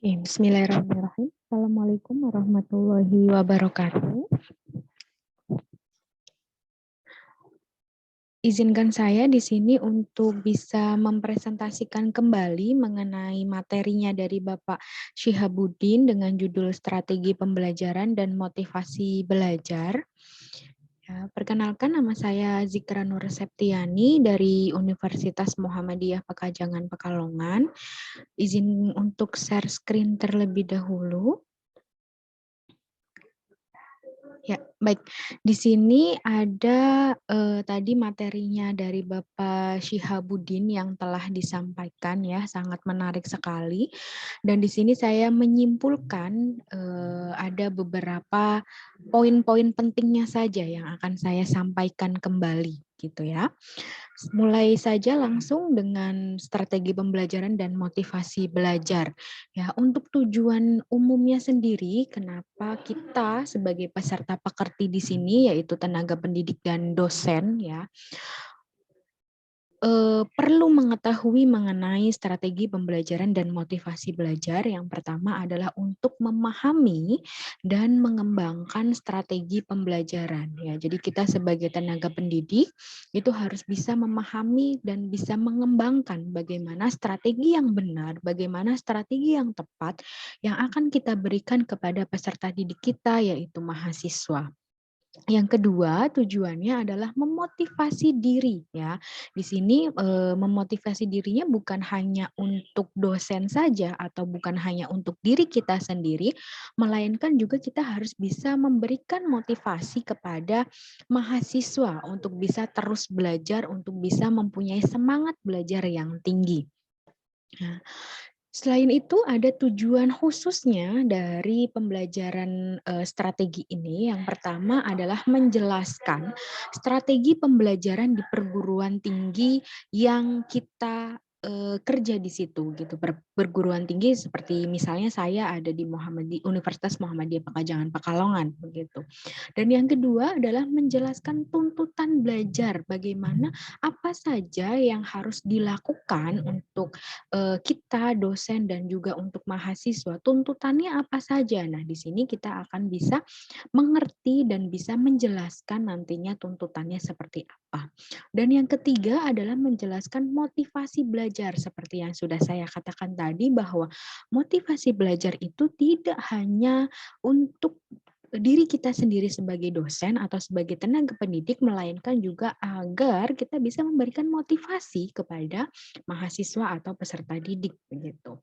Oke, bismillahirrahmanirrahim. Assalamualaikum warahmatullahi wabarakatuh. Izinkan saya di sini untuk bisa mempresentasikan kembali mengenai materinya dari Bapak Syihabuddin dengan judul Strategi Pembelajaran dan Motivasi Belajar. Ya, perkenalkan, nama saya Zikra Nur Septiani dari Universitas Muhammadiyah Pekajangan Pekalongan. Izin untuk share screen terlebih dahulu. Ya, baik. Di sini ada tadi materinya dari Bapak Syihabuddin yang telah disampaikan ya, sangat menarik sekali. Dan di sini saya menyimpulkan ada beberapa poin-poin pentingnya saja yang akan saya sampaikan kembali gitu ya. Mulai saja langsung dengan strategi pembelajaran dan motivasi belajar. Ya, untuk tujuan umumnya sendiri, kenapa kita sebagai peserta pekerti di sini, yaitu tenaga pendidik dan dosen, ya, perlu mengetahui mengenai strategi pembelajaran dan motivasi belajar. Yang pertama adalah untuk memahami dan mengembangkan strategi pembelajaran. Ya, jadi kita sebagai tenaga pendidik itu harus bisa memahami dan bisa mengembangkan bagaimana strategi yang benar, bagaimana strategi yang tepat yang akan kita berikan kepada peserta didik kita, yaitu mahasiswa. Yang kedua, tujuannya adalah memotivasi diri ya. Di sini memotivasi dirinya bukan hanya untuk dosen saja atau bukan hanya untuk diri kita sendiri, melainkan juga kita harus bisa memberikan motivasi kepada mahasiswa untuk bisa terus belajar, untuk bisa mempunyai semangat belajar yang tinggi. Nah, selain itu ada tujuan khususnya dari pembelajaran strategi ini. Yang pertama adalah menjelaskan strategi pembelajaran di perguruan tinggi yang kita kerja di situ gitu. Perguruan tinggi seperti misalnya saya ada di Universitas Muhammadiyah Pekajangan Pekalongan begitu. Dan yang kedua adalah menjelaskan tuntutan belajar, bagaimana apa saja yang harus dilakukan untuk kita dosen dan juga untuk mahasiswa, tuntutannya apa saja. Nah, di sini kita akan bisa mengerti dan bisa menjelaskan nantinya tuntutannya seperti apa. Dan yang ketiga adalah menjelaskan motivasi belajar, seperti yang sudah saya katakan tadi, bahwa motivasi belajar itu tidak hanya untuk diri kita sendiri sebagai dosen atau sebagai tenaga pendidik, melainkan juga agar kita bisa memberikan motivasi kepada mahasiswa atau peserta didik begitu.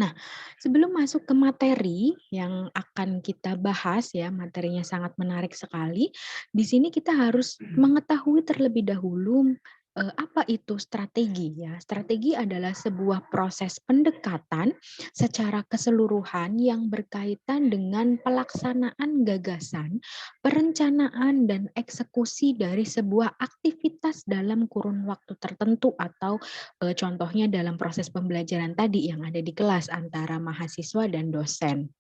Nah, sebelum masuk ke materi yang akan kita bahas ya, materinya sangat menarik sekali. Di sini kita harus mengetahui terlebih dahulu apa itu strategi ya. Strategi adalah sebuah proses pendekatan secara keseluruhan yang berkaitan dengan pelaksanaan gagasan, perencanaan dan eksekusi dari sebuah aktivitas dalam kurun waktu tertentu atau contohnya dalam proses pembelajaran tadi yang ada di kelas antara mahasiswa dan dosen.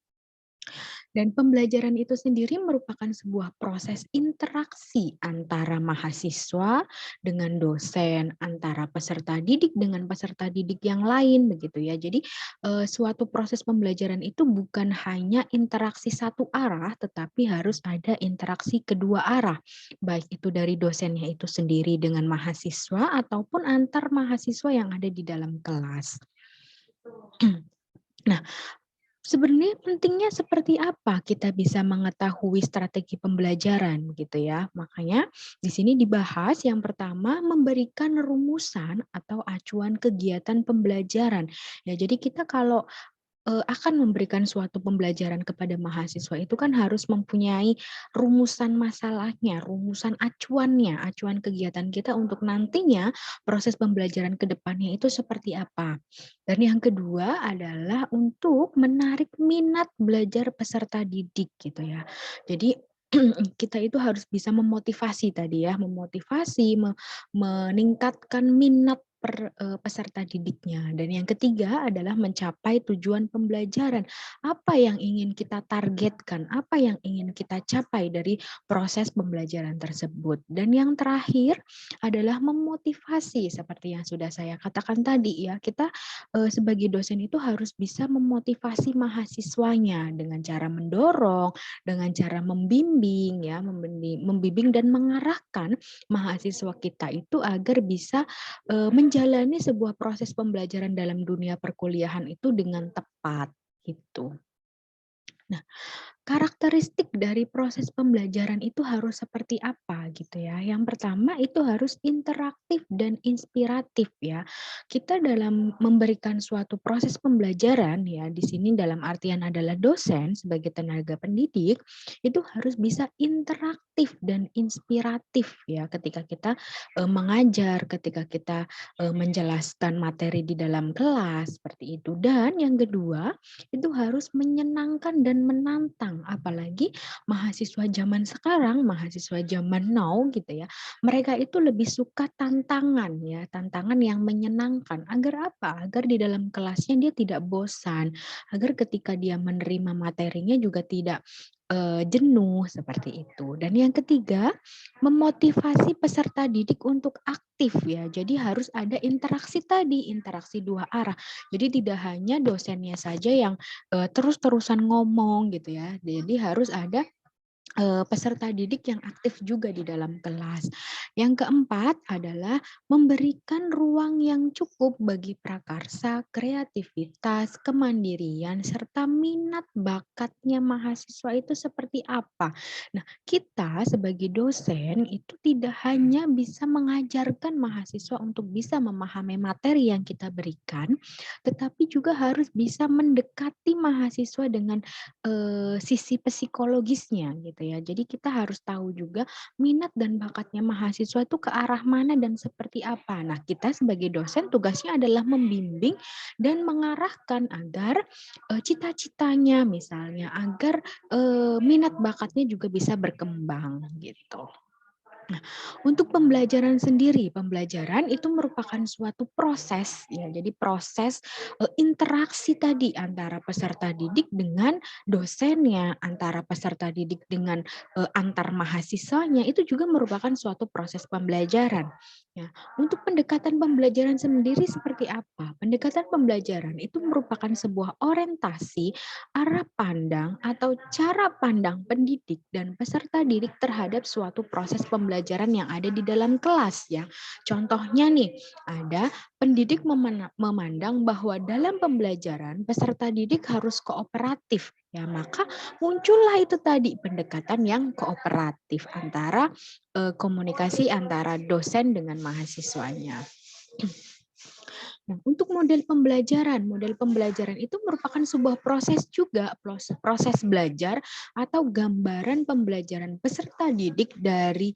Dan pembelajaran itu sendiri merupakan sebuah proses interaksi antara mahasiswa dengan dosen, antara peserta didik dengan peserta didik yang lain begitu ya. Jadi suatu proses pembelajaran itu bukan hanya interaksi satu arah, tetapi harus ada interaksi kedua arah. Baik itu dari dosennya itu sendiri dengan mahasiswa ataupun antar mahasiswa yang ada di dalam kelas. Nah, sebenarnya pentingnya seperti apa kita bisa mengetahui strategi pembelajaran gitu ya. Makanya di sini dibahas yang pertama memberikan rumusan atau acuan kegiatan pembelajaran. Ya, jadi kita kalau akan memberikan suatu pembelajaran kepada mahasiswa itu kan harus mempunyai rumusan masalahnya, rumusan acuannya, acuan kegiatan kita untuk nantinya proses pembelajaran ke depannya itu seperti apa. Dan yang kedua adalah untuk menarik minat belajar peserta didik gitu ya. Jadi kita itu harus bisa memotivasi tadi ya, memotivasi, meningkatkan minat peserta didiknya. Dan yang ketiga adalah mencapai tujuan pembelajaran. Apa yang ingin kita targetkan, apa yang ingin kita capai dari proses pembelajaran tersebut. Dan yang terakhir adalah memotivasi seperti yang sudah saya katakan tadi ya. Kita sebagai dosen itu harus bisa memotivasi mahasiswanya dengan cara mendorong, dengan cara membimbing ya, membimbing dan mengarahkan mahasiswa kita itu agar bisa menjalani sebuah proses pembelajaran dalam dunia perkuliahan itu dengan tepat gitu. Nah, karakteristik dari proses pembelajaran itu harus seperti apa gitu ya. Yang pertama itu harus interaktif dan inspiratif ya. Kita dalam memberikan suatu proses pembelajaran ya, di sini dalam artian adalah dosen sebagai tenaga pendidik itu harus bisa interaktif dan inspiratif ya ketika kita mengajar, ketika kita menjelaskan materi di dalam kelas seperti itu. Dan yang kedua, itu harus menyenangkan dan menantang, apalagi mahasiswa zaman sekarang, mahasiswa zaman now gitu ya, mereka itu lebih suka tantangan ya, tantangan yang menyenangkan. Agar apa? Agar di dalam kelasnya dia tidak bosan, agar ketika dia menerima materinya juga tidak jenuh seperti itu. Dan yang ketiga, memotivasi peserta didik untuk aktif ya. Jadi harus ada interaksi tadi, interaksi dua arah. Jadi tidak hanya dosennya saja yang terus-terusan ngomong gitu ya. Jadi harus ada peserta didik yang aktif juga di dalam kelas. Yang keempat adalah memberikan ruang yang cukup bagi prakarsa, kreativitas, kemandirian, serta minat bakatnya mahasiswa itu seperti apa. Nah, kita sebagai dosen itu tidak hanya bisa mengajarkan mahasiswa untuk bisa memahami materi yang kita berikan, tetapi juga harus bisa mendekati mahasiswa dengan sisi psikologisnya gitu ya. Jadi kita harus tahu juga minat dan bakatnya mahasiswa itu ke arah mana dan seperti apa. Nah, kita sebagai dosen tugasnya adalah membimbing dan mengarahkan agar cita-citanya misalnya, agar minat bakatnya juga bisa berkembang gitu. Nah, untuk pembelajaran sendiri, pembelajaran itu merupakan suatu proses ya. Jadi proses interaksi tadi antara peserta didik dengan dosennya, antara peserta didik dengan antar mahasiswanya itu juga merupakan suatu proses pembelajaran. Ya, untuk pendekatan pembelajaran sendiri seperti apa? Pendekatan pembelajaran itu merupakan sebuah orientasi, arah pandang atau cara pandang pendidik dan peserta didik terhadap suatu proses pembelajaran yang ada di dalam kelas ya. Contohnya nih, ada pendidik memandang bahwa dalam pembelajaran peserta didik harus kooperatif. Ya, maka muncullah itu tadi pendekatan yang kooperatif antara komunikasi antara dosen dengan mahasiswanya. Nah, untuk model pembelajaran itu merupakan sebuah proses juga, proses belajar atau gambaran pembelajaran peserta didik dari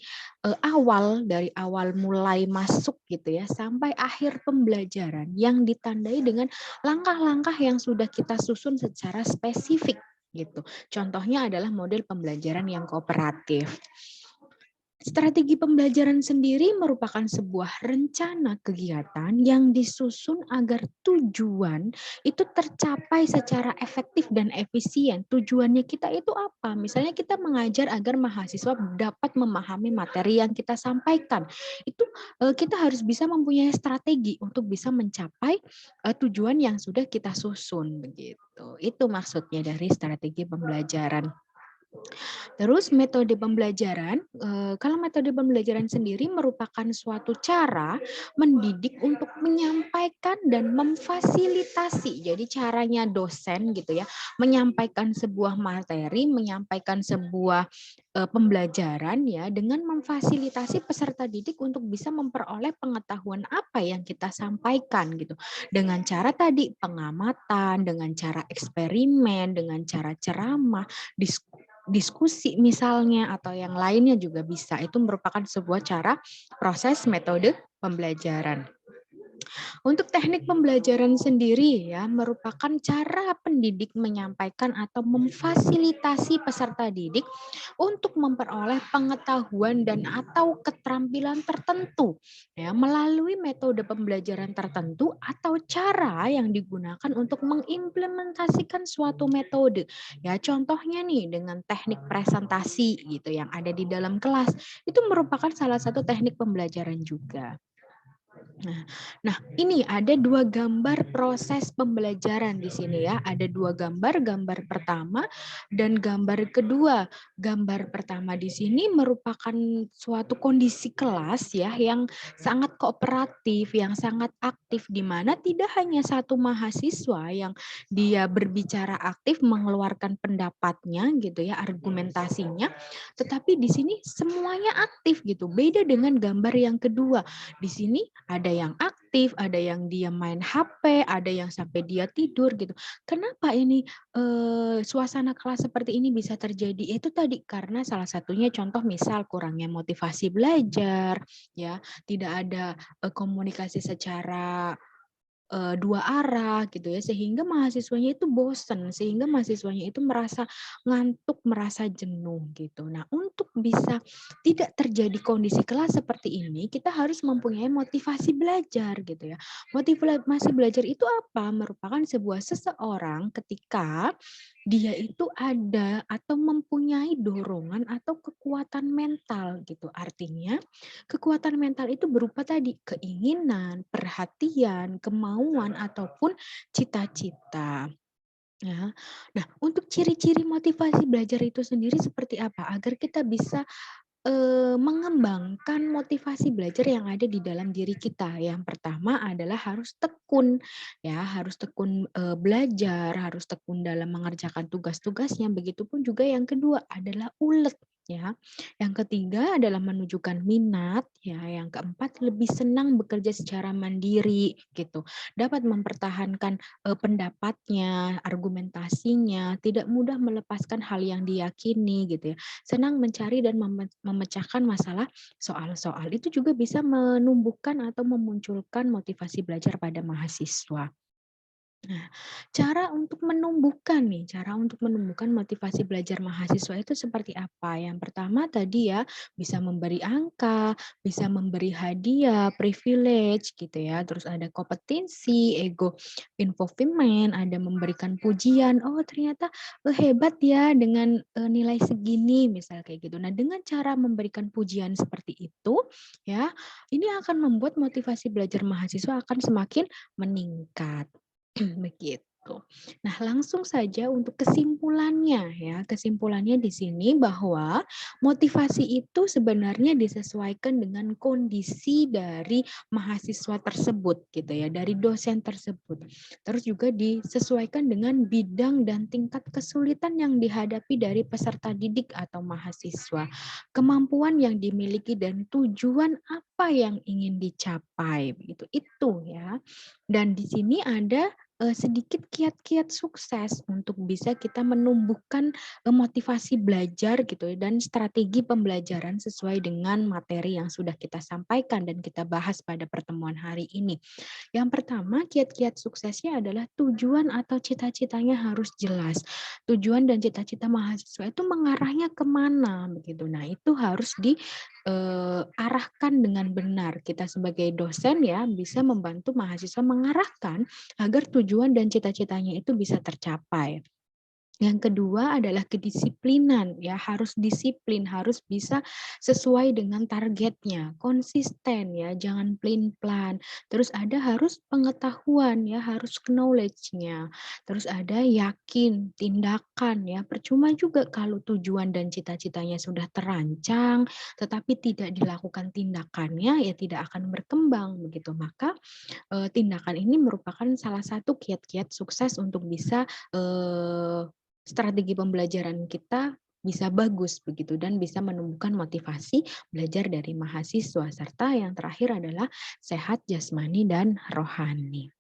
dari awal mulai masuk gitu ya, sampai akhir pembelajaran yang ditandai dengan langkah-langkah yang sudah kita susun secara spesifik gitu. Contohnya adalah model pembelajaran yang kooperatif. Strategi pembelajaran sendiri merupakan sebuah rencana kegiatan yang disusun agar tujuan itu tercapai secara efektif dan efisien. Tujuannya kita itu apa? Misalnya kita mengajar agar mahasiswa dapat memahami materi yang kita sampaikan. Itu kita harus bisa mempunyai strategi untuk bisa mencapai tujuan yang sudah kita susun begitu. Itu maksudnya dari strategi pembelajaran. Terus metode pembelajaran, kalau metode pembelajaran sendiri merupakan suatu cara mendidik untuk menyampaikan dan memfasilitasi. Jadi caranya dosen gitu ya, menyampaikan sebuah materi, menyampaikan sebuah pembelajaran ya dengan memfasilitasi peserta didik untuk bisa memperoleh pengetahuan apa yang kita sampaikan gitu. Dengan cara tadi pengamatan, dengan cara eksperimen, dengan cara ceramah, diskusi misalnya atau yang lainnya juga bisa. Itu merupakan sebuah cara proses metode pembelajaran. Untuk teknik pembelajaran sendiri ya merupakan cara pendidik menyampaikan atau memfasilitasi peserta didik untuk memperoleh pengetahuan dan atau keterampilan tertentu ya melalui metode pembelajaran tertentu atau cara yang digunakan untuk mengimplementasikan suatu metode. Ya contohnya nih dengan teknik presentasi gitu yang ada di dalam kelas itu merupakan salah satu teknik pembelajaran juga. Nah, nah, ini ada dua gambar proses pembelajaran di sini ya. Ada dua gambar, gambar pertama dan gambar kedua. Gambar pertama di sini merupakan suatu kondisi kelas ya yang sangat kooperatif, yang sangat aktif di mana tidak hanya satu mahasiswa yang dia berbicara aktif mengeluarkan pendapatnya gitu ya, argumentasinya, tetapi di sini semuanya aktif gitu. Beda dengan gambar yang kedua di sini ada yang aktif, ada yang dia main HP, ada yang sampai dia tidur gitu. Kenapa ini suasana kelas seperti ini bisa terjadi? Itu tadi karena salah satunya contoh misal kurangnya motivasi belajar, ya, tidak ada komunikasi secara dua arah gitu ya, sehingga mahasiswanya itu bosen, sehingga mahasiswanya itu merasa ngantuk, merasa jenuh gitu. Nah, untuk bisa tidak terjadi kondisi kelas seperti ini, kita harus mempunyai motivasi belajar gitu ya. Motivasi belajar itu apa? Merupakan sebuah seseorang ketika dia itu ada atau mempunyai dorongan atau kekuatan mental gitu. Artinya kekuatan mental itu berupa tadi keinginan, perhatian, kemauan ataupun cita-cita. Ya. Nah, untuk ciri-ciri motivasi belajar itu sendiri seperti apa? Agar kita bisa mengembangkan motivasi belajar yang ada di dalam diri kita. Yang pertama adalah harus tekun, ya harus tekun belajar, harus tekun dalam mengerjakan tugas-tugasnya. Begitupun juga yang kedua adalah ulet. Ya, yang ketiga adalah menunjukkan minat. Ya, yang keempat lebih senang bekerja secara mandiri, gitu. Dapat mempertahankan pendapatnya, argumentasinya, tidak mudah melepaskan hal yang diyakini, gitu ya, senang mencari dan memecahkan masalah soal-soal. Itu juga bisa menumbuhkan atau memunculkan motivasi belajar pada mahasiswa. Nah, cara untuk menumbuhkan motivasi belajar mahasiswa itu seperti apa? Yang pertama tadi ya, bisa memberi angka, bisa memberi hadiah, privilege gitu ya. Terus ada kompetensi, ego involvement, ada memberikan pujian. Oh, ternyata hebat ya dengan nilai segini, misal kayak gitu. Nah, dengan cara memberikan pujian seperti itu, ya, ini akan membuat motivasi belajar mahasiswa akan semakin meningkat. Begitu. Nah, langsung saja untuk kesimpulannya ya. Kesimpulannya di sini bahwa motivasi itu sebenarnya disesuaikan dengan kondisi dari mahasiswa tersebut gitu ya, dari dosen tersebut. Terus juga disesuaikan dengan bidang dan tingkat kesulitan yang dihadapi dari peserta didik atau mahasiswa. Kemampuan yang dimiliki dan tujuan apa yang ingin dicapai begitu. Itu ya. Dan di sini ada sedikit kiat-kiat sukses untuk bisa kita menumbuhkan motivasi belajar gitu ya dan strategi pembelajaran sesuai dengan materi yang sudah kita sampaikan dan kita bahas pada pertemuan hari ini. Yang pertama, kiat-kiat suksesnya adalah tujuan atau cita-citanya harus jelas. Tujuan dan cita-cita mahasiswa itu mengarahnya kemana begitu. Nah, itu harus diarahkan dengan benar. Kita sebagai dosen ya bisa membantu mahasiswa mengarahkan agar tujuan dan cita-citanya itu bisa tercapai. Yang kedua adalah kedisiplinan, ya harus disiplin, harus bisa sesuai dengan targetnya, konsisten ya, jangan plan-plan. Terus ada harus pengetahuan ya, harus knowledge-nya. Terus ada yakin, tindakan ya. Percuma juga kalau tujuan dan cita-citanya sudah terancang, tetapi tidak dilakukan tindakannya, ya tidak akan berkembang begitu. Maka tindakan ini merupakan salah satu kiat-kiat sukses untuk bisa strategi pembelajaran kita bisa bagus begitu dan bisa menumbuhkan motivasi belajar dari mahasiswa serta yang terakhir adalah sehat jasmani dan rohani.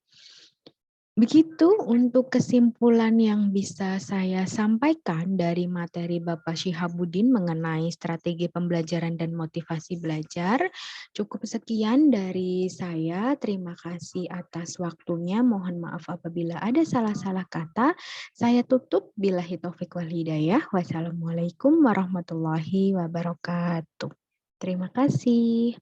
Begitu untuk kesimpulan yang bisa saya sampaikan dari materi Bapak Syihabuddin mengenai strategi pembelajaran dan motivasi belajar. Cukup sekian dari saya. Terima kasih atas waktunya. Mohon maaf apabila ada salah-salah kata. Saya tutup. Billahi taufiq wal hidayah. Wassalamualaikum warahmatullahi wabarakatuh. Terima kasih.